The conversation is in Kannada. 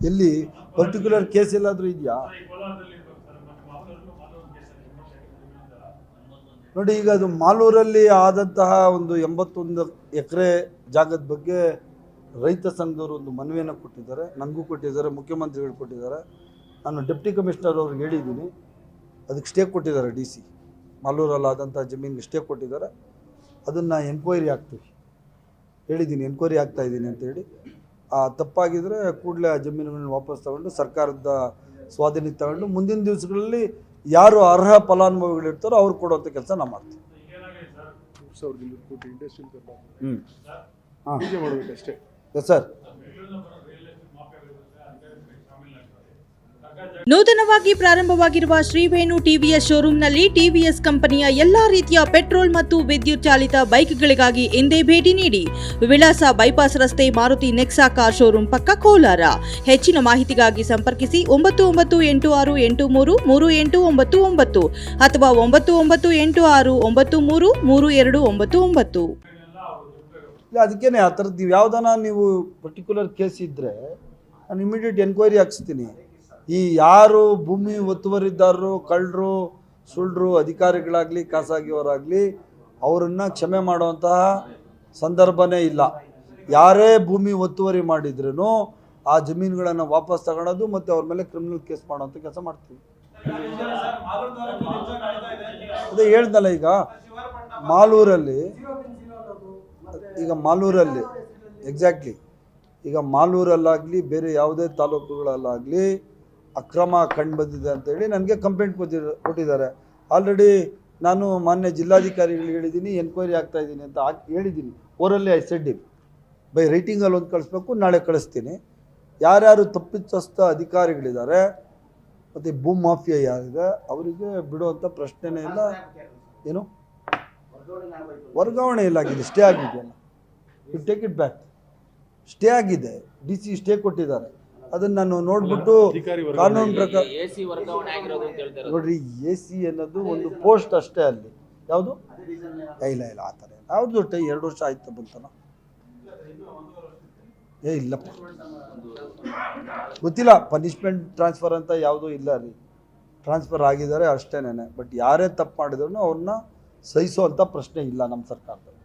ಎಲ್ಲಿ ಪರ್ಟಿಕ್ಯುಲರ್ ಕೇಸ್ ಎಲ್ಲಾದರೂ ಇದೆಯಾ ನೋಡಿ. ಈಗ ಅದು ಮಾಲೂರಲ್ಲಿ ಆದಂತಹ ಒಂದು 81 ಎಕರೆ ಜಾಗದ ಬಗ್ಗೆ ರೈತ ಸಂಘದವರು ಒಂದು ಮನವಿಯನ್ನು ಕೊಟ್ಟಿದ್ದಾರೆ, ನನಗೂ ಕೊಟ್ಟಿದ್ದಾರೆ, ಮುಖ್ಯಮಂತ್ರಿಗಳು ಕೊಟ್ಟಿದ್ದಾರೆ. ನಾನು ಡೆಪ್ಟಿ ಕಮಿಷನರ್ ಅವ್ರಿಗೆ ಹೇಳಿದ್ದೀನಿ, ಅದಕ್ಕೆ ಸ್ಟೇ ಕೊಟ್ಟಿದ್ದಾರೆ. DC ಮಾಲೂರಲ್ಲಿ ಆದಂಥ ಜಮೀನಿಗೆ ಸ್ಟೇ ಕೊಟ್ಟಿದ್ದಾರೆ. ಅದನ್ನು ಎನ್ಕ್ವೈರಿ ಆಗ್ತೀವಿ ಹೇಳಿದ್ದೀನಿ, ಎನ್ಕ್ವೈರಿ ಆಗ್ತಾಯಿದ್ದೀನಿ ಅಂತೇಳಿ. ತಪ್ಪಾಗಿದ್ದರೆ ಕೂಡಲೇ ಆ ಜಮೀನುಗಳನ್ನ ವಾಪಸ್ ತಗೊಂಡು ಸರ್ಕಾರದ ಸ್ವಾಧೀನಕ್ಕೆ ತಗೊಂಡು ಮುಂದಿನ ದಿವಸಗಳಲ್ಲಿ ಯಾರು ಅರ್ಹ ಫಲಾನುಭವಿಗಳಿರ್ತಾರೋ ಅವ್ರು ಕೊಡುವಂಥ ಕೆಲಸ ನಾವು ಮಾಡ್ತೀವಿ. Yes sir. ನೂತನವಾಗಿ ಪ್ರಾರಂಭವಾಗಿರುವ ಶ್ರೀವೇಣು ಟಿವಿಎಸ್ ಶೋರೂಮ್ನಲ್ಲಿ ಟಿವಿಎಸ್ ಕಂಪನಿಯ ಎಲ್ಲಾ ರೀತಿಯ ಪೆಟ್ರೋಲ್ ಮತ್ತು ವಿದ್ಯುತ್ ಚಾಲಿತ ಬೈಕ್ಗಳಿಗಾಗಿ ಎಂದೇ ಭೇಟಿ ನೀಡಿ. ವಿಳಾಸ ಬೈಪಾಸ್ ರಸ್ತೆ, ಮಾರುತಿ ನೆಕ್ಸಾ ಕಾರ್ ಶೋರೂಮ್ ಪಕ್ಕ, ಕೋಲಾರ. ಹೆಚ್ಚಿನ ಮಾಹಿತಿಗಾಗಿ ಸಂಪರ್ಕಿಸಿ 9986833899 ಅಥವಾ 9986933299. ಅದಕ್ಕೇನೆ ಆ ಥರದ್ದು ನೀವು ಯಾವುದಾನ ನೀವು ಪರ್ಟಿಕ್ಯುಲರ್ ಕೇಸ್ ಇದ್ದರೆ ನಾನು ಇಮಿಡಿಯೇಟ್ ಎನ್ಕ್ವೈರಿ ಹಾಕ್ಸ್ತೀನಿ. ಈ ಯಾರು ಭೂಮಿ ಒತ್ತುವರಿದಾರರು, ಕಳ್ಳರು, ಸುಳ್ಳರು, ಅಧಿಕಾರಿಗಳಾಗಲಿ ಖಾಸಗಿಯವರಾಗಲಿ ಅವರನ್ನು ಕ್ಷಮೆ ಮಾಡುವಂತಹ ಸಂದರ್ಭನೇ ಇಲ್ಲ. ಯಾರೇ ಭೂಮಿ ಒತ್ತುವರಿ ಮಾಡಿದ್ರೂ ಆ ಜಮೀನುಗಳನ್ನು ವಾಪಸ್ ತಗೊಳ್ಳೋದು ಮತ್ತು ಅವ್ರ ಮೇಲೆ ಕ್ರಿಮಿನಲ್ ಕೇಸ್ ಮಾಡೋವಂಥ ಕೆಲಸ ಮಾಡ್ತೀವಿ. ಅದೇ ಹೇಳ್ದಲ್ಲ, ಈಗ ಮಾಲೂರಲ್ಲಿ ಎಕ್ಸಾಕ್ಟ್ಲಿ ಈಗ ಮಾಲೂರಲ್ಲಾಗಲಿ ಬೇರೆ ಯಾವುದೇ ತಾಲೂಕುಗಳಲ್ಲಾಗಲಿ ಅಕ್ರಮ ಕಂಡು ಬಂದಿದೆ ಅಂತೇಳಿ ನನಗೆ ಕಂಪ್ಲೇಂಟ್ ಕೊಟ್ಟಿದ್ದಾರೆ. ಆಲ್ರೆಡಿ ನಾನು ಮಾನ್ಯ ಜಿಲ್ಲಾಧಿಕಾರಿಗಳಿಗೆ ಹೇಳಿದ್ದೀನಿ, ಎನ್ಕ್ವೈರಿ ಆಗ್ತಾಯಿದ್ದೀನಿ ಅಂತ ಹೇಳಿದ್ದೀನಿ. ಓರಲ್ಲಿ ಐ ಸೆಡ್ ಇಟ್, ಬೈ ರೈಟಿಂಗಲ್ಲಿ ಒಂದು ಕಳಿಸ್ಬೇಕು, ನಾಳೆ ಕಳಿಸ್ತೀನಿ. ಯಾರ್ಯಾರು ತಪ್ಪಿತಸ್ಥ ಅಧಿಕಾರಿಗಳಿದ್ದಾರೆ ಮತ್ತು ಭೂ ಮಾಫಿಯಾ ಯಾರಿದೆ ಅವರಿಗೆ ಬಿಡುವಂಥ ಪ್ರಶ್ನೆನೇ ಇಲ್ಲ. ಏನು ವರ್ಗಾವಣೆ ಇಲ್ಲ, ಆಗಿದೆ, ಸ್ಟೇ ಆಗಿದೆಯಲ್ಲ, you take it back. Stay ಆಗಿದೆ, DC ಸ್ಟೇ ಕೊಟ್ಟಿದ್ದಾರೆ. ಅದನ್ನು ನಾನು ನೋಡ್ಬಿಟ್ಟು ಕಾನೂನು ಪ್ರಕಾರ ನೋಡ್ರಿ, AC ಅನ್ನೋದು ಒಂದು ಪೋಸ್ಟ್ ಅಷ್ಟೇ. ಅಲ್ಲಿ ಯಾವುದು ಇಲ್ಲ ಆ ಥರ ಯಾವುದು 2 ವರ್ಷ ಆಯ್ತು ಬಂತನ, ಇಲ್ಲಪ್ಪ ಗೊತ್ತಿಲ್ಲ. ಪನಿಷ್ಮೆಂಟ್ ಟ್ರಾನ್ಸ್ಫರ್ ಅಂತ ಯಾವುದೂ ಇಲ್ಲ ರೀ, ಟ್ರಾನ್ಸ್ಫರ್ ಆಗಿದ್ದಾರೆ ಅಷ್ಟೇನೆ. ಬಟ್ ಯಾರೇ ತಪ್ಪು ಮಾಡಿದ್ರು ಅವ್ರನ್ನ ಸಹಿಸೋ ಅಂಥ ಪ್ರಶ್ನೆ ಇಲ್ಲ ನಮ್ಮ ಸರ್ಕಾರದಲ್ಲಿ.